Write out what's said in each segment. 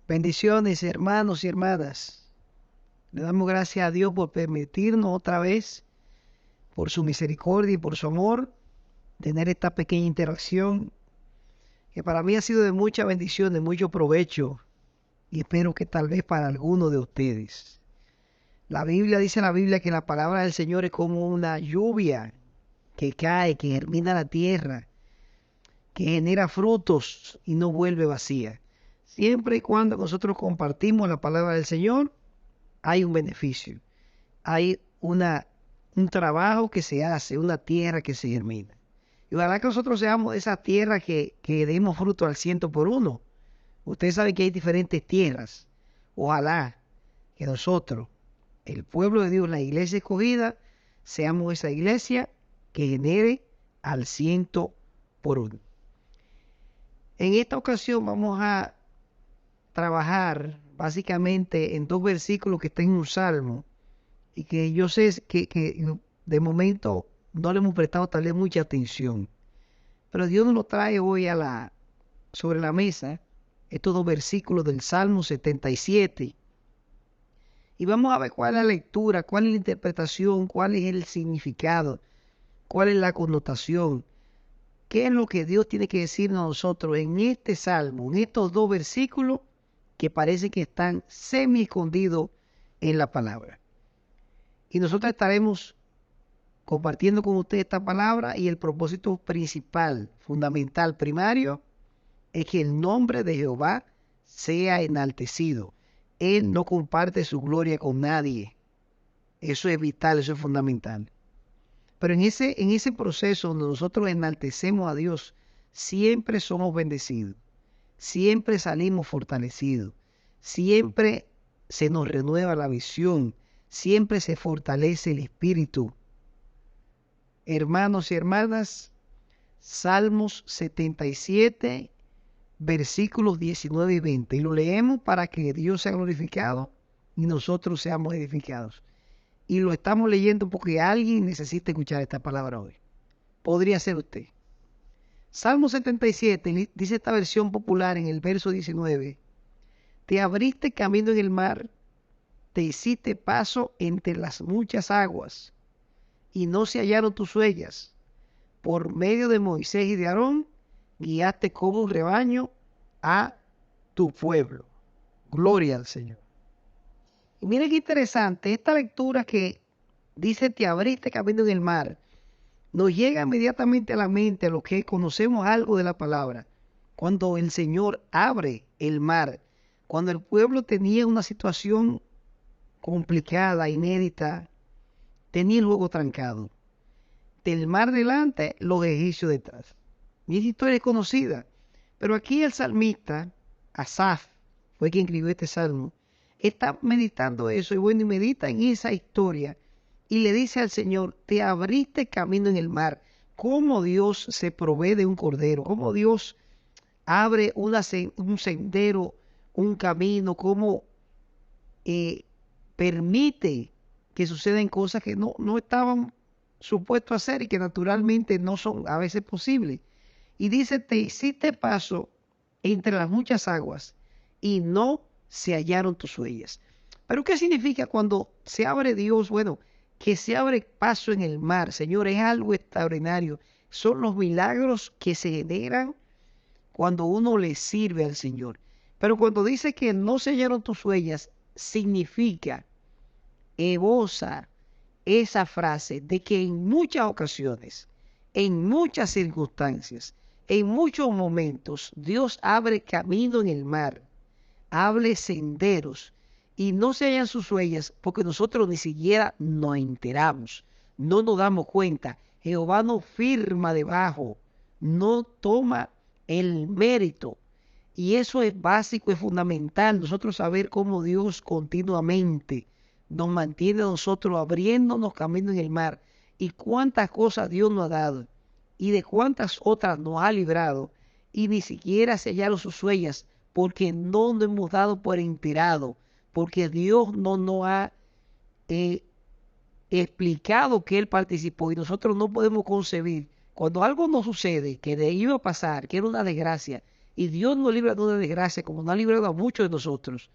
Bendiciones, hermanos y hermanas. Le damos gracias a Dios por permitirnos otra vez, por su misericordia y por su amor, tener esta pequeña interacción que para mí ha sido de mucha bendición, de mucho provecho y espero que tal vez para algunos de ustedes. La Biblia dice en la Biblia que la palabra del Señor es como una lluvia que cae, que germina la tierra, que genera frutos y no vuelve vacía. Siempre y cuando nosotros compartimos la palabra del Señor, hay un beneficio, hay un trabajo que se hace, una tierra que se germina. Y ojalá que nosotros seamos de esa tierra que demos fruto al 100 por 1. Ustedes saben que hay diferentes tierras. Ojalá que nosotros, el pueblo de Dios, la iglesia escogida, seamos esa iglesia que genere al 100 por 1. En esta ocasión vamos a trabajar básicamente en dos versículos que están en un salmo y que yo sé que de momento no le hemos prestado tal vez mucha atención. Pero Dios nos lo trae hoy sobre la mesa, estos dos versículos del Salmo 77. Y vamos a ver cuál es la lectura, cuál es la interpretación, cuál es el significado, cuál es la connotación, qué es lo que Dios tiene que decirnos a nosotros en este salmo, en estos dos versículos que parece que están semi escondidos en la palabra. Y nosotros estaremos compartiendo con usted esta palabra y el propósito principal, fundamental, primario, es que el nombre de Jehová sea enaltecido. Él no comparte su gloria con nadie. Eso es vital, eso es fundamental. Pero en ese proceso donde nosotros enaltecemos a Dios, siempre somos bendecidos, siempre salimos fortalecidos, siempre se nos renueva la visión, siempre se fortalece el espíritu. Hermanos y hermanas, Salmos 77, versículos 19 y 20. Y lo leemos para que Dios sea glorificado y nosotros seamos edificados. Y lo estamos leyendo porque alguien necesita escuchar esta palabra hoy. Podría ser usted. Salmo 77, dice esta versión popular en el verso 19. Te abriste camino en el mar, te hiciste paso entre las muchas aguas, y no se hallaron tus huellas. Por medio de Moisés y de Aarón, guiaste como un rebaño a tu pueblo. Gloria al Señor. Y miren qué interesante, esta lectura que dice te abriste camino en el mar, nos llega inmediatamente a la mente a lo que conocemos algo de la palabra. Cuando el Señor abre el mar, cuando el pueblo tenía una situación complicada, inédita, tenía el juego trancado. Del mar delante, los egipcios detrás. Y esa historia es conocida. Pero aquí el salmista, Asaf, fue quien escribió este salmo, está meditando eso y bueno, y medita en esa historia y le dice al Señor, te abriste camino en el mar. Cómo Dios se provee de un cordero, cómo Dios abre un sendero, un camino, cómo eh, permite que sucedan cosas que no estaban supuestos a hacer y que naturalmente no son a veces posibles. Y dice, te hiciste paso entre las muchas aguas y no se hallaron tus huellas. Pero ¿qué significa cuando se abre Dios? Bueno, que se abre paso en el mar, Señor, es algo extraordinario. Son los milagros que se generan cuando uno le sirve al Señor. Pero cuando dice que no se hallaron tus huellas, significa, esboza esa frase de que en muchas ocasiones, en muchas circunstancias, en muchos momentos, Dios abre camino en el mar, abre senderos y no se hallan sus huellas porque nosotros ni siquiera nos enteramos, no nos damos cuenta. Jehová no firma debajo, no toma el mérito. Y eso es básico, es fundamental, nosotros saber cómo Dios continuamente nos mantiene a nosotros abriéndonos camino en el mar y cuántas cosas Dios nos ha dado y de cuántas otras nos ha librado y ni siquiera se hallaron sus huellas porque no nos hemos dado por enterado, porque Dios no nos ha explicado que Él participó y nosotros no podemos concebir cuando algo nos sucede que de iba a pasar, que era una desgracia, y Dios nos libra de una desgracia como nos ha librado a muchos de nosotros,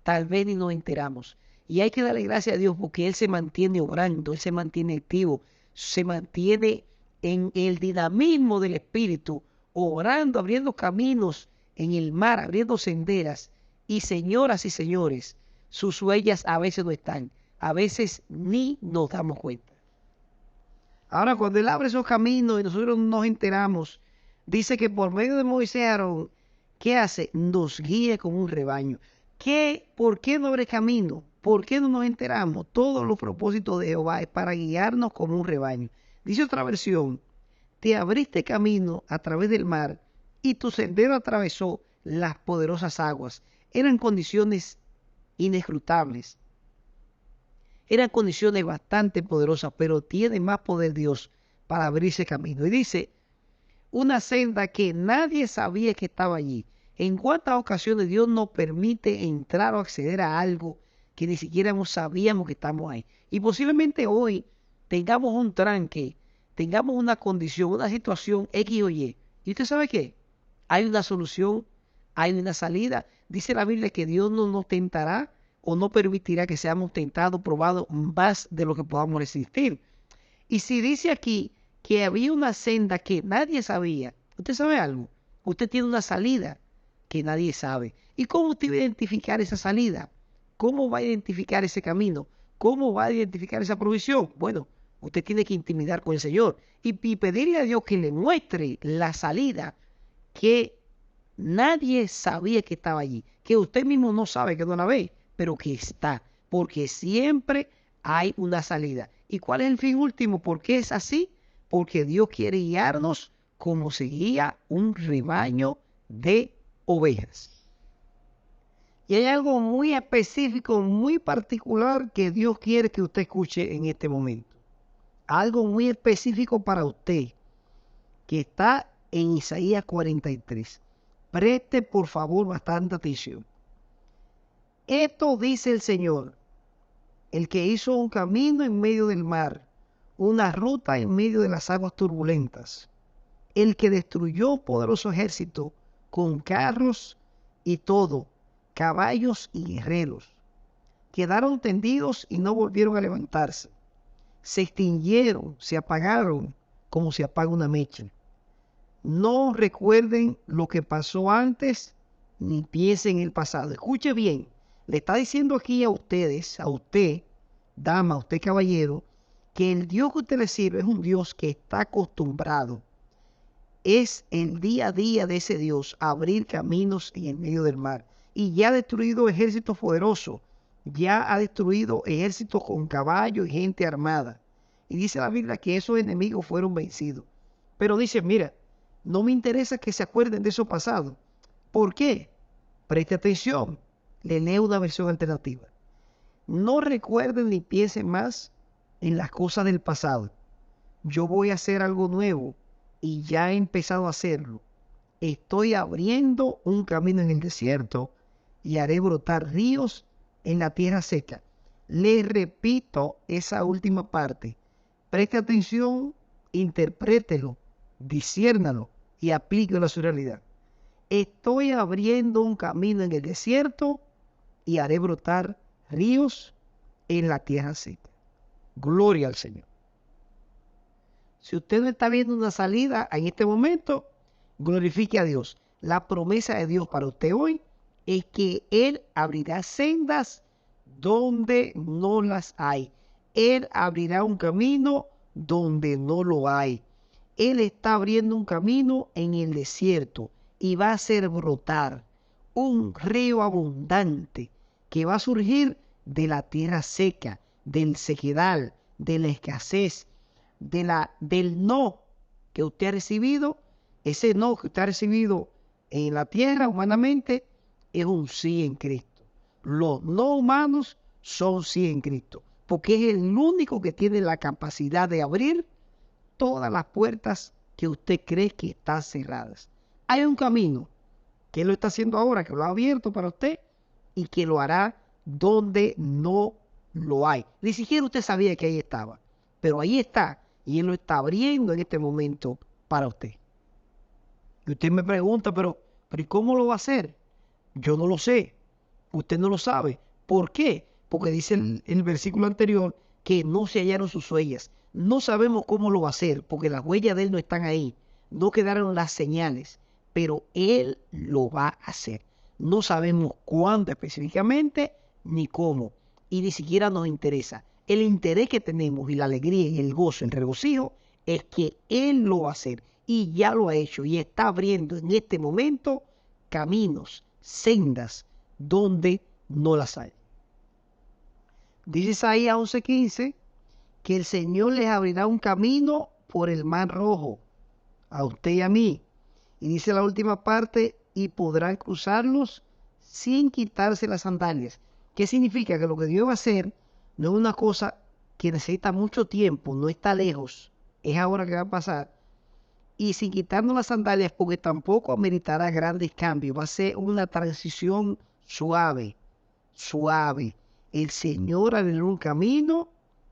tal vez ni nos enteramos. Y hay que darle gracias a Dios porque Él se mantiene obrando, Él se mantiene activo, se mantiene en el dinamismo del Espíritu, obrando, abriendo caminos en el mar, abriendo senderas. Y señoras y señores, sus huellas a veces no están, a veces ni nos damos cuenta. Ahora, cuando Él abre esos caminos y nosotros nos enteramos, dice que por medio de Moisés y Aarón, ¿qué hace? Nos guía como un rebaño. ¿Por qué no abre camino? ¿Por qué no nos enteramos? Todos los propósitos de Jehová es para guiarnos como un rebaño. Dice otra versión, te abriste camino a través del mar y tu sendero atravesó las poderosas aguas. Eran condiciones inescrutables. Eran condiciones bastante poderosas, pero tiene más poder Dios para abrirse camino. Y dice, una senda que nadie sabía que estaba allí. ¿En cuántas ocasiones Dios nos permite entrar o acceder a algo que ni siquiera sabíamos que estamos ahí? Y posiblemente hoy tengamos un tranque, tengamos una condición, una situación X o Y. ¿Y usted sabe qué? Hay una solución, hay una salida. Dice la Biblia que Dios no nos tentará o no permitirá que seamos tentados, probados más de lo que podamos resistir. Y si dice aquí que había una senda que nadie sabía, ¿usted sabe algo? Usted tiene una salida que nadie sabe. ¿Y cómo usted va a identificar esa salida? ¿Cómo va a identificar ese camino? ¿Cómo va a identificar esa provisión? Bueno, usted tiene que intimidar con el Señor y pedirle a Dios que le muestre la salida que nadie sabía que estaba allí, que usted mismo no sabe que no la ve, pero que está, porque siempre hay una salida. ¿Y cuál es el fin último? ¿Por qué es así? Porque Dios quiere guiarnos como se guía un rebaño de ovejas. Y hay algo muy específico, muy particular que Dios quiere que usted escuche en este momento. Algo muy específico para usted, que está en Isaías 43. Preste por favor bastante atención. Esto dice el Señor, el que hizo un camino en medio del mar, una ruta en medio de las aguas turbulentas, el que destruyó poderoso ejército con carros y todo, caballos y guerreros. Quedaron tendidos y no volvieron a levantarse. Se extinguieron, se apagaron como se apaga una mecha. No recuerden lo que pasó antes, ni piensen en el pasado. Escuche bien, le está diciendo aquí a ustedes, a usted, dama, a usted caballero, que el Dios que usted le sirve es un Dios que está acostumbrado. Es el día a día de ese Dios abrir caminos en el medio del mar. Y ya ha destruido ejércitos poderosos, ya ha destruido ejércitos con caballos y gente armada. Y dice la Biblia que esos enemigos fueron vencidos. Pero dice, mira, no me interesa que se acuerden de eso pasado. ¿Por qué? Preste atención. Le leo una versión alternativa. No recuerden ni piensen más en las cosas del pasado. Yo voy a hacer algo nuevo y ya he empezado a hacerlo. Estoy abriendo un camino en el desierto y haré brotar ríos en la tierra seca. Les repito esa última parte. Preste atención, interprételo, disciérnalo y aplíquelo a su realidad. Estoy abriendo un camino en el desierto y haré brotar ríos en la tierra seca. Gloria al Señor. Si usted no está viendo una salida en este momento, glorifique a Dios. La promesa de Dios para usted hoy es que Él abrirá sendas donde no las hay. Él abrirá un camino donde no lo hay. Él está abriendo un camino en el desierto y va a hacer brotar un río abundante que va a surgir de la tierra seca, del sequedal, de la escasez, del no que usted ha recibido. Ese no que usted ha recibido en la tierra humanamente es un sí en Cristo. Los no humanos son sí en Cristo, porque es el único que tiene la capacidad de abrir todas las puertas que usted cree que están cerradas. Hay un camino que Él lo está haciendo ahora, que lo ha abierto para usted y que lo hará donde no lo hay. Ni siquiera usted sabía que ahí estaba, pero ahí está y Él lo está abriendo en este momento para usted. Y usted me pregunta, pero Pero ¿y cómo lo va a hacer? Yo no lo sé. Usted no lo sabe. ¿Por qué? Porque dice el versículo anterior que no se hallaron sus huellas. No sabemos cómo lo va a hacer, porque las huellas de él no están ahí. No quedaron las señales, pero él lo va a hacer. No sabemos cuándo específicamente ni cómo. Y ni siquiera nos interesa. El interés que tenemos y la alegría y el gozo, el regocijo, es que él lo va a hacer. Y ya lo ha hecho y está abriendo en este momento caminos, sendas, donde no las hay. Dice Isaías 11:15 que el Señor les abrirá un camino por el mar rojo, a usted y a mí. Y dice la última parte, y podrán cruzarlos sin quitarse las sandalias. ¿Qué significa? Que lo que Dios va a hacer no es una cosa que necesita mucho tiempo, no está lejos, es ahora que va a pasar. Y sin quitarnos las sandalias, porque tampoco ameritará grandes cambios, va a ser una transición suave, suave. El Señor abrirá un camino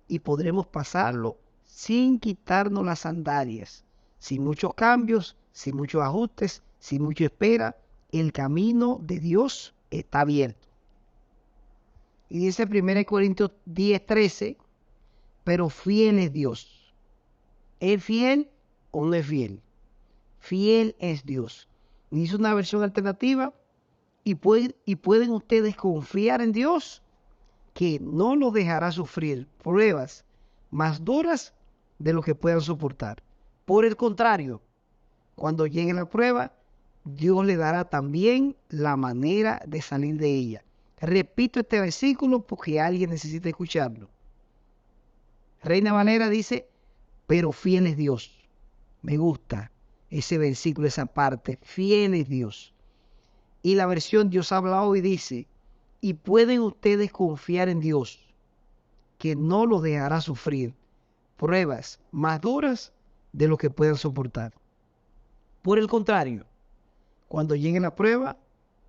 y podremos pasarlo sin quitarnos las sandalias, sin muchos cambios, sin muchos ajustes, sin mucha espera. El camino de Dios está abierto. Y dice 1 Corintios 10:13, pero fiel es Dios. ¿Es fiel o no es fiel? Fiel es Dios. Y dice una versión alternativa, y pueden ustedes confiar en Dios, que no los dejará sufrir pruebas más duras de lo que puedan soportar. Por el contrario, cuando llegue la prueba, Dios le dará también la manera de salir de ella. Repito este versículo porque alguien necesita escucharlo. Reina Valera dice, pero fiel es Dios. Me gusta ese versículo, esa parte. Fiel es Dios. Y la versión Dios habla hoy dice, y pueden ustedes confiar en Dios, que no los dejará sufrir pruebas más duras de lo que puedan soportar. Por el contrario, cuando llegue la prueba,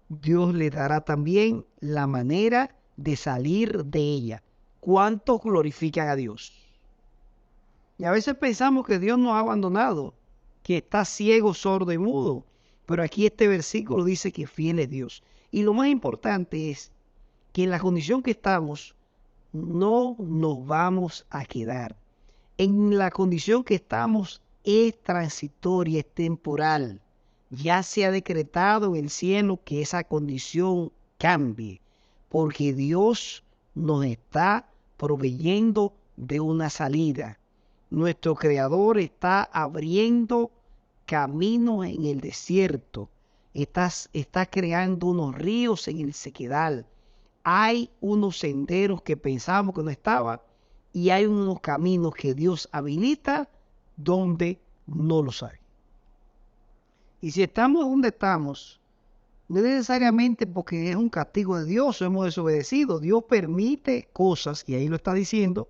Dios le dará también la manera de salir de ella. ¿Cuántos glorifican a Dios? Y a veces pensamos que Dios nos ha abandonado, que está ciego, sordo y mudo. Pero aquí este versículo dice que fiel es Dios. Y lo más importante es que en la condición que estamos, no nos vamos a quedar. En la condición que estamos es transitoria, es temporal. Ya se ha decretado en el cielo que esa condición cambie, porque Dios nos está proveyendo de una salida. Nuestro Creador está abriendo caminos en el desierto. Está creando unos ríos en el sequedal. Hay unos senderos que pensamos que no estaban y hay unos caminos que Dios habilita donde no los hay. Y si estamos donde estamos, no es necesariamente porque es un castigo de Dios o hemos desobedecido. Dios permite cosas, y ahí lo está diciendo,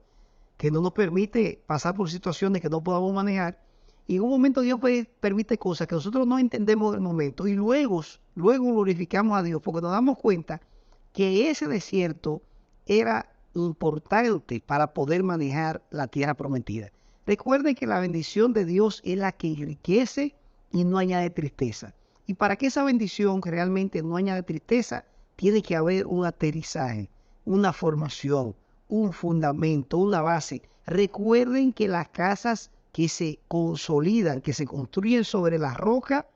que no nos permite pasar por situaciones que no podamos manejar. Y en un momento Dios permite cosas que nosotros no entendemos del momento. Y luego glorificamos a Dios porque nos damos cuenta que ese desierto era importante para poder manejar la tierra prometida. Recuerden que la bendición de Dios es la que enriquece y no añade tristeza. Y para que esa bendición realmente no añade tristeza, tiene que haber un aterrizaje, una formación, un fundamento, una base. Recuerden que las casas que se consolidan, que se construyen sobre la roca,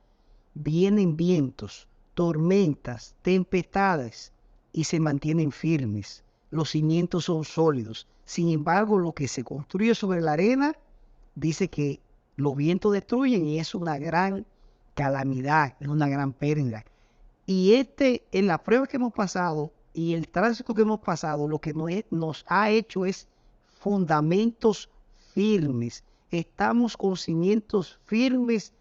vienen vientos, tormentas, tempestades y se mantienen firmes. Los cimientos son sólidos. Sin embargo, lo que se construye sobre la arena, dice que los vientos destruyen y es una gran calamidad, es una gran pérdida. Y en la prueba que hemos pasado y el tránsito que hemos pasado, lo que nos ha hecho es fundamentos firmes. Estamos con cimientos firmes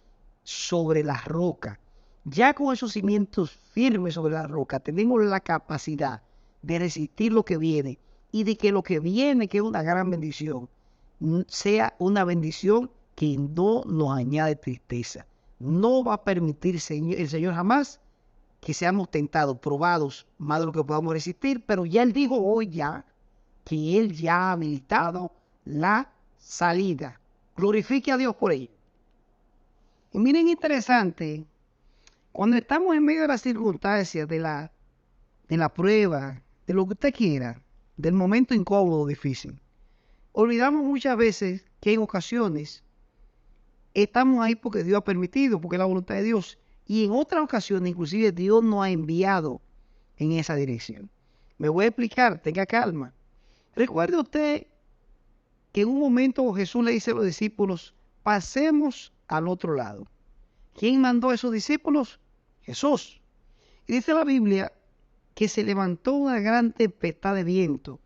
sobre la roca. Ya con esos cimientos firmes sobre la roca, tenemos la capacidad de resistir lo que viene y de que lo que viene, que es una gran bendición, sea una bendición que no nos añade tristeza. No va a permitir el Señor jamás que seamos tentados, probados más de lo que podamos resistir, pero ya Él dijo hoy ya que Él ya ha habilitado la salida. Glorifique a Dios por ello. Y miren, interesante Cuando estamos en medio de las circunstancias, de la prueba, de lo que usted quiera, del momento incómodo, difícil, olvidamos muchas veces que en ocasiones estamos ahí porque Dios ha permitido, porque es la voluntad de Dios. Y en otras ocasiones, inclusive, Dios nos ha enviado en esa dirección. Me voy a explicar, tenga calma. Recuerde usted que en un momento Jesús le dice a los discípulos, pasemos al otro lado. ¿Quién mandó a esos discípulos? Jesús. Y dice la Biblia que se levantó una gran tempestad de viento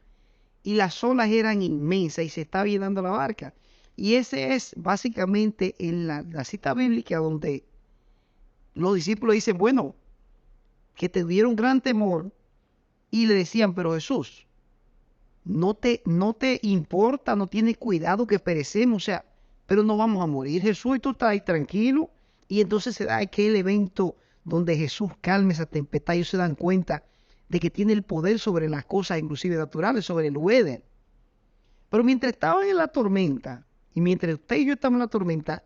y las olas eran inmensas y se estaba llenando la barca. Y ese es básicamente en la cita bíblica donde los discípulos dicen, bueno, que tuvieron gran temor y le decían, pero Jesús, no te importa, no tienes cuidado que perecemos, o sea, pero no vamos a morir, Jesús, y tú estás ahí tranquilo. Y entonces se da aquel evento donde Jesús calma esa tempestad y ellos se dan cuenta de que tiene el poder sobre las cosas, inclusive naturales, sobre el weather. Pero mientras estaban en la tormenta, y mientras usted y yo estamos en la tormenta,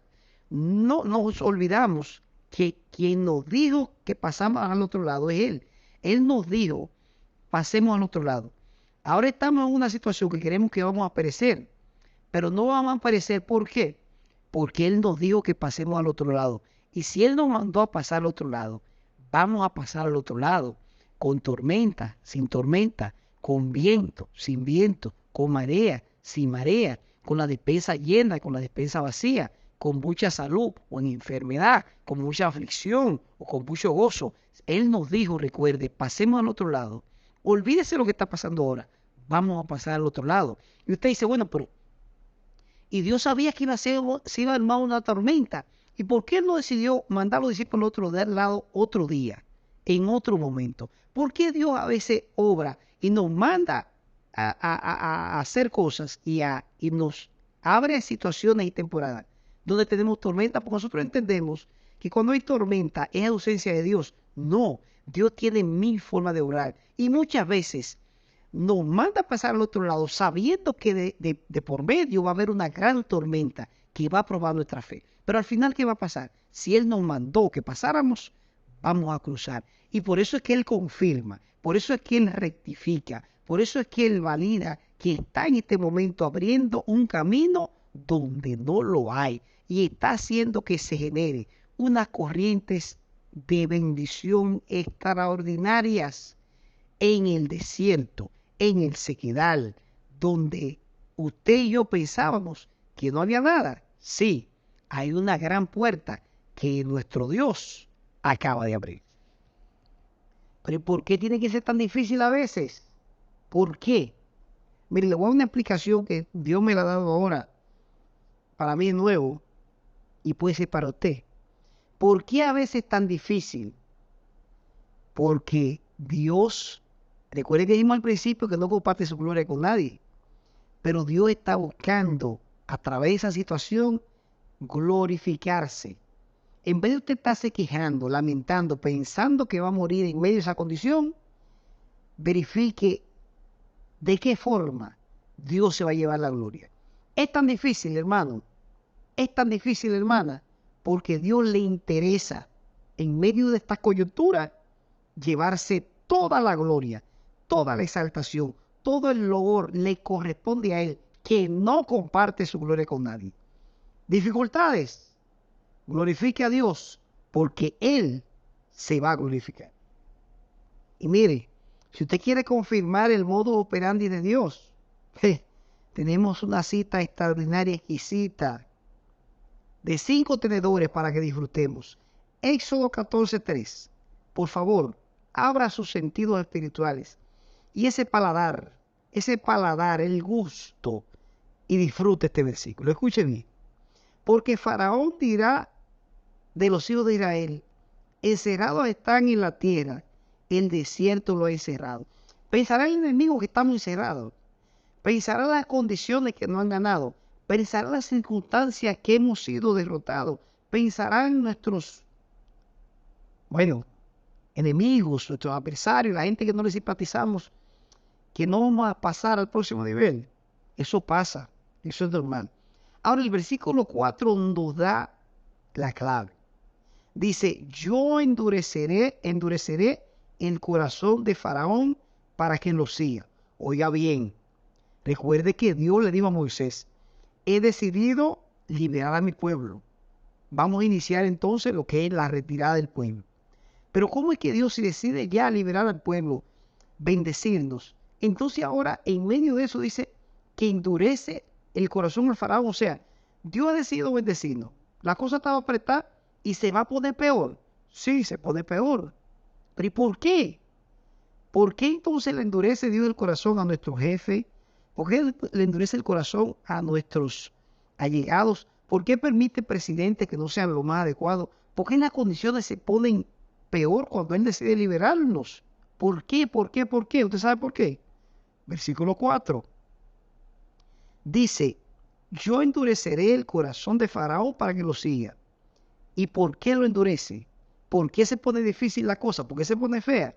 no nos olvidamos que quien nos dijo que pasamos al otro lado es Él. Él nos dijo, pasemos al otro lado. Ahora estamos en una situación que creemos que vamos a perecer, pero no vamos a perecer. ¿Por qué? Porque Él nos dijo que pasemos al otro lado. Y si Él nos mandó a pasar al otro lado, vamos a pasar al otro lado, con tormenta, sin tormenta, con viento, sin viento, con marea, sin marea, con la despensa llena, con la despensa vacía, con mucha salud o en enfermedad, con mucha aflicción o con mucho gozo. Él nos dijo, recuerde, pasemos al otro lado. Olvídese lo que está pasando ahora. Vamos a pasar al otro lado. Y usted dice, bueno, pero y Dios sabía que se iba a armar una tormenta. ¿Y por qué no decidió mandar a los discípulos al otro lado otro día, en otro momento? ¿Por qué Dios a veces obra y nos manda a hacer cosas y nos abre situaciones y temporadas donde tenemos tormenta? Porque nosotros entendemos que cuando hay tormenta es ausencia de Dios. No, Dios tiene mil formas de obrar. Y muchas veces nos manda a pasar al otro lado sabiendo que de por medio va a haber una gran tormenta que va a probar nuestra fe. Pero al final, ¿qué va a pasar? Si Él nos mandó que pasáramos, vamos a cruzar. Y por eso es que Él confirma, por eso es que Él rectifica, por eso es que Él valida que está en este momento abriendo un camino donde no lo hay y está haciendo que se genere unas corrientes de bendición extraordinarias en el desierto, en el sequedal, donde usted y yo pensábamos que no había nada. Sí, hay una gran puerta que nuestro Dios acaba de abrir. Pero ¿por qué tiene que ser tan difícil a veces? ¿Por qué? Mire, le voy a dar una explicación que Dios me la ha dado ahora. Para mí es nuevo y puede ser para usted. ¿Por qué a veces es tan difícil? Porque Dios, recuerde que dijimos al principio que no comparte su gloria con nadie, pero Dios está buscando a través de esa situación glorificarse. En vez de usted estarse quejando, lamentando, pensando que va a morir en medio de esa condición, verifique de qué forma Dios se va a llevar la gloria. Es tan difícil, hermano, es tan difícil, hermana, porque Dios le interesa, en medio de esta coyuntura, llevarse toda la gloria, toda la exaltación, todo el loor le corresponde a Él, que no comparte su gloria con nadie. Dificultades, glorifique a Dios, porque Él se va a glorificar. Y mire, si usted quiere confirmar el modo operandi de Dios, tenemos una cita extraordinaria, exquisita, de 5 tenedores para que disfrutemos. Éxodo 14:3. Por favor, abra sus sentidos espirituales y ese paladar, el gusto, y disfrute este versículo. Escuche bien. Porque Faraón dirá de los hijos de Israel, encerrados están en la tierra, el desierto lo ha encerrado. Pensará el enemigo que estamos encerrados. Pensará las condiciones que no han ganado. Pensará las circunstancias que hemos sido derrotados. Pensarán nuestros, enemigos, nuestros adversarios, la gente que no les simpatizamos, que no vamos a pasar al próximo nivel. Eso pasa, eso es normal. Ahora el versículo 4 nos da la clave. Dice, yo endureceré el corazón de Faraón para que lo siga. Oiga bien, recuerde que Dios le dijo a Moisés, he decidido liberar a mi pueblo. Vamos a iniciar entonces lo que es la retirada del pueblo. Pero ¿cómo es que Dios se decide ya liberar al pueblo, bendecirnos? Entonces ahora en medio de eso dice que endurece el corazón al faraón. O sea, Dios ha decidido bendecirnos. La cosa estaba apretada y se va a poner peor. Sí, se pone peor. ¿Pero y por qué? ¿Por qué entonces le endurece Dios el corazón a nuestro jefe? ¿Por qué le endurece el corazón a nuestros allegados? ¿Por qué permite presidentes que no sean lo más adecuado? ¿Por qué las condiciones se ponen peor cuando Él decide liberarnos? ¿Por qué? ¿Por qué? ¿Por qué? ¿Usted sabe por qué? Versículo 4. Dice, yo endureceré el corazón de Faraón para que lo siga. ¿Y por qué lo endurece? ¿Por qué se pone difícil la cosa? ¿Por qué se pone fea?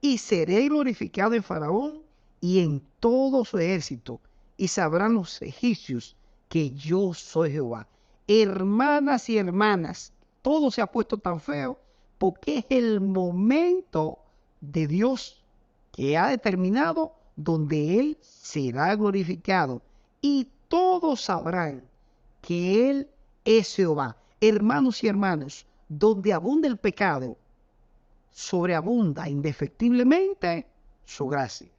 Y seré glorificado en Faraón y en todo su ejército, y sabrán los egipcios que yo soy Jehová. Hermanas y hermanas, todo se ha puesto tan feo porque es el momento de Dios que ha determinado donde Él será glorificado, y todos sabrán que Él es Jehová. Hermanos y hermanas, donde abunda el pecado, sobreabunda indefectiblemente su gracia.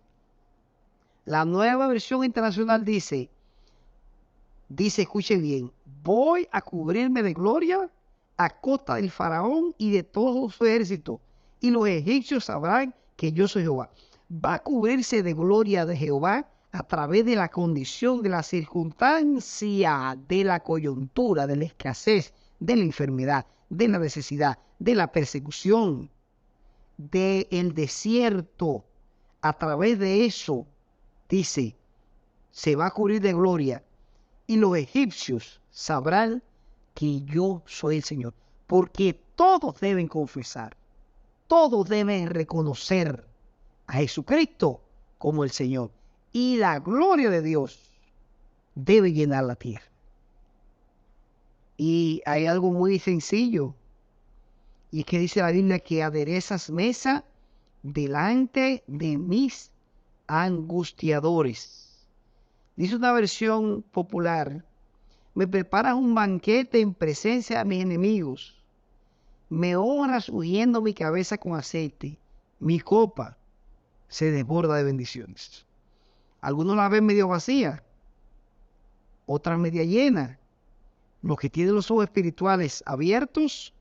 La nueva versión internacional dice, escuche bien, voy a cubrirme de gloria a costa del faraón y de todo su ejército, y los egipcios sabrán que yo soy Jehová. Va a cubrirse de gloria de Jehová a través de la condición, de la circunstancia, de la coyuntura, de la escasez, de la enfermedad, de la necesidad, de la persecución, del desierto. A través de eso, dice, se va a cubrir de gloria, y los egipcios sabrán que yo soy el Señor, porque todos deben confesar, todos deben reconocer a Jesucristo como el Señor, y la gloria de Dios debe llenar la tierra. Y hay algo muy sencillo, y es que dice la Biblia que aderezas mesa delante de mis angustiadores. Dice una versión popular, me preparas un banquete en presencia de mis enemigos, me honras ungiendo mi cabeza con aceite, mi copa se desborda de bendiciones. Algunos la ven medio vacía, otras media llena. Los que tienen los ojos espirituales abiertos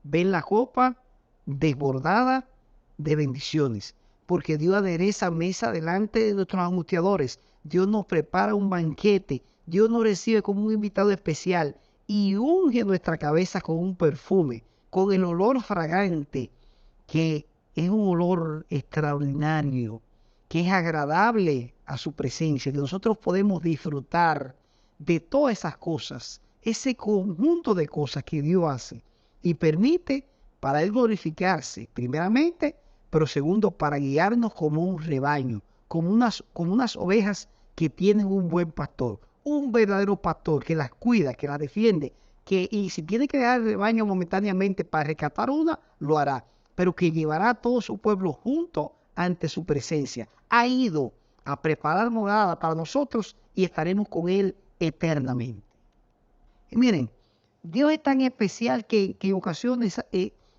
ven la copa desbordada de bendiciones, porque Dios adereza mesa delante de nuestros angustiadores. Dios nos prepara un banquete, Dios nos recibe como un invitado especial y unge nuestra cabeza con un perfume, con el olor fragante, que es un olor extraordinario, que es agradable a su presencia, que nosotros podemos disfrutar de todas esas cosas, ese conjunto de cosas que Dios hace y permite para Él glorificarse, primeramente, pero segundo, para guiarnos como un rebaño, como unas ovejas que tienen un buen pastor, un verdadero pastor que las cuida, que las defiende, y si tiene que dejar el rebaño momentáneamente para rescatar una, lo hará, pero que llevará a todo su pueblo junto ante su presencia. Ha ido a preparar morada para nosotros y estaremos con Él eternamente. Y miren, Dios es tan especial que en ocasiones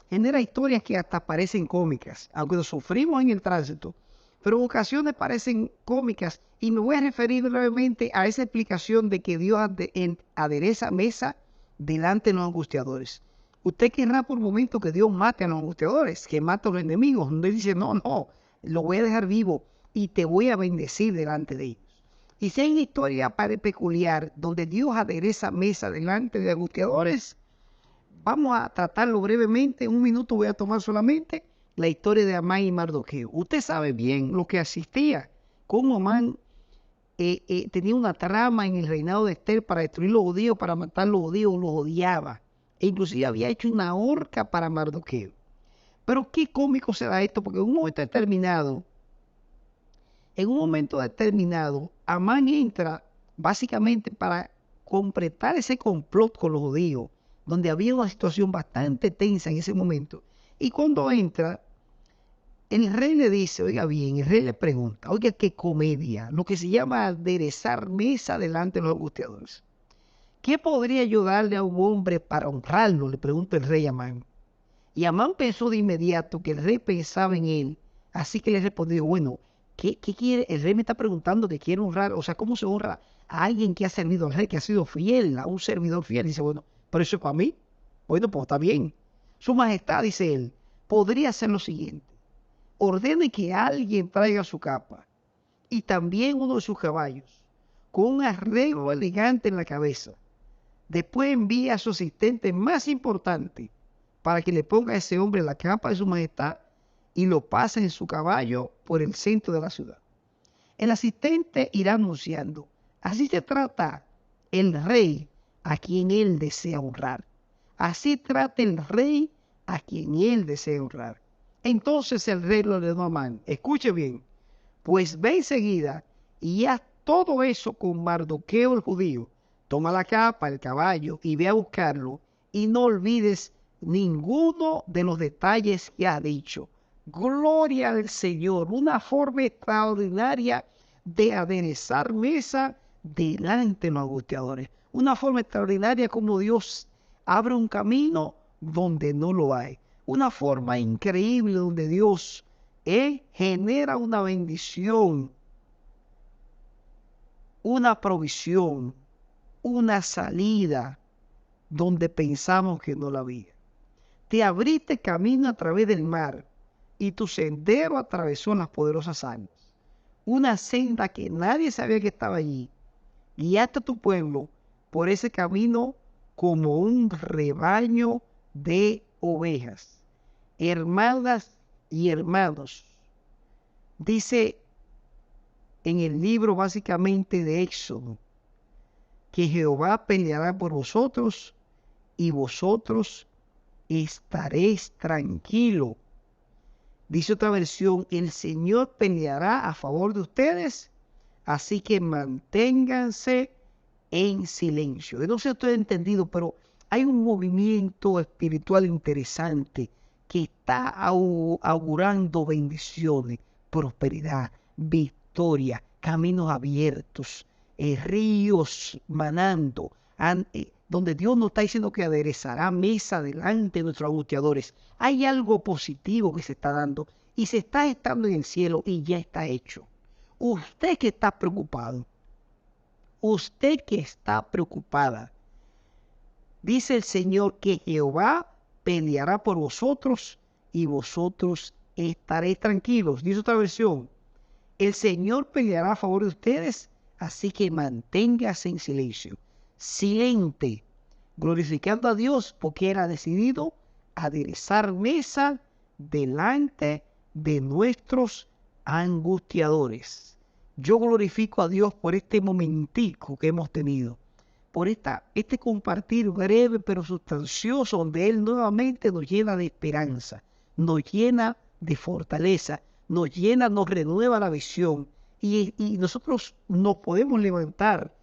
genera historias que hasta parecen cómicas, aunque lo sufrimos en el tránsito, pero en ocasiones parecen cómicas, y me voy a referir brevemente a esa explicación de que Dios adereza mesa delante de los angustiadores. Usted querrá por un momento que Dios mate a los angustiadores, que mate a los enemigos. No dice, no, lo voy a dejar vivo y te voy a bendecir delante de ellos. Y si hay una historia peculiar donde Dios adereza mesa delante de angustiadores, vamos a tratarlo brevemente. Un minuto voy a tomar solamente la historia de Amán y Mardoqueo. Usted sabe bien lo que asistía, cómo Amán tenía una trama en el reinado de Esther para destruir los judíos, para matar a los judíos, los odiaba. E inclusive había hecho una horca para Mardoqueo. Pero qué cómico será esto, porque en un momento determinado, Amán entra básicamente para completar ese complot con los judíos, donde había una situación bastante tensa en ese momento. Y cuando entra, el rey le dice, oiga bien, el rey le pregunta, oiga, qué comedia, lo que se llama aderezar mesa delante de los angustiadores. ¿Qué podría yo darle a un hombre para honrarlo? Le pregunta el rey a Amán. Y Amán pensó de inmediato que el rey pensaba en él, así que le respondió, bueno, ¿qué quiere? El rey me está preguntando que quiere honrar, o sea, ¿cómo se honra a alguien que ha servido al rey, que ha sido fiel, a un servidor fiel? Dice, bueno, pero eso es para mí. Bueno, pues está bien. Su majestad, dice él, podría hacer lo siguiente. Ordene que alguien traiga su capa y también uno de sus caballos, con un arreglo elegante en la cabeza. Después envía a su asistente más importante para que le ponga a ese hombre la capa de su majestad y lo pase en su caballo por el centro de la ciudad. El asistente irá anunciando, así se trata el rey a quien él desea honrar. Así trata el rey a quien él desea honrar. Entonces el rey lo ordenó a Amán, escuche bien, pues ve enseguida y haz todo eso con Mardoqueo el judío. Toma la capa, el caballo y ve a buscarlo y no olvides ninguno de los detalles que ha dicho. Gloria al Señor, una forma extraordinaria de aderezar mesa delante de los angustiadores. Una forma extraordinaria como Dios abre un camino donde no lo hay. Una forma increíble donde Dios genera una bendición, una provisión, una salida donde pensamos que no la había. Te abriste camino a través del mar y tu sendero atravesó las poderosas aguas. Una senda que nadie sabía que estaba allí. Guiaste a tu pueblo por ese camino como un rebaño de ovejas. Hermanas y hermanos, dice en el libro básicamente de Éxodo, que Jehová peleará por vosotros y vosotros estaréis tranquilos. Dice otra versión, el Señor peleará a favor de ustedes, así que manténganse en silencio. Yo no sé si estoy entendido, pero hay un movimiento espiritual interesante que está augurando bendiciones, prosperidad, victoria, caminos abiertos, ríos manando, donde Dios nos está diciendo que aderezará mesa delante de nuestros angustiadores. Hay algo positivo que se está dando y se está estando en el cielo y ya está hecho. Usted que está preocupado, usted que está preocupada, dice el Señor que Jehová peleará por vosotros y vosotros estaréis tranquilos. Dice otra versión, el Señor peleará a favor de ustedes, así que manténgase en silencio, silente, glorificando a Dios porque Él ha decidido aderezar mesa delante de nuestros angustiadores. Yo glorifico a Dios por este momentico que hemos tenido, por este compartir breve pero sustancioso, donde Él nuevamente nos llena de esperanza, nos llena de fortaleza, nos llena, nos renueva la visión y nosotros nos podemos levantar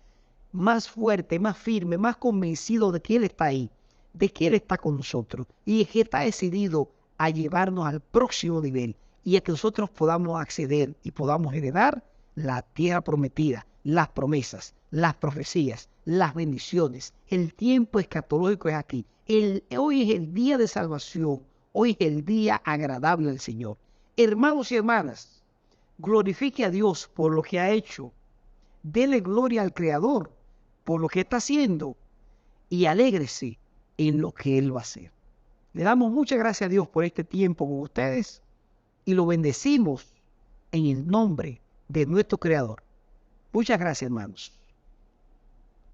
más fuerte, más firme, más convencido de que Él está ahí, de que Él está con nosotros y que está decidido a llevarnos al próximo nivel y a que nosotros podamos acceder y podamos heredar la tierra prometida, las promesas, las profecías, las bendiciones. El tiempo escatológico es aquí. Hoy es el día de salvación. Hoy es el día agradable al Señor. Hermanos y hermanas, glorifique a Dios por lo que ha hecho. Dele gloria al Creador por lo que está haciendo y alégrese en lo que Él va a hacer. Le damos muchas gracias a Dios por este tiempo con ustedes y lo bendecimos en el nombre de nuestro Creador. Muchas gracias, hermanos.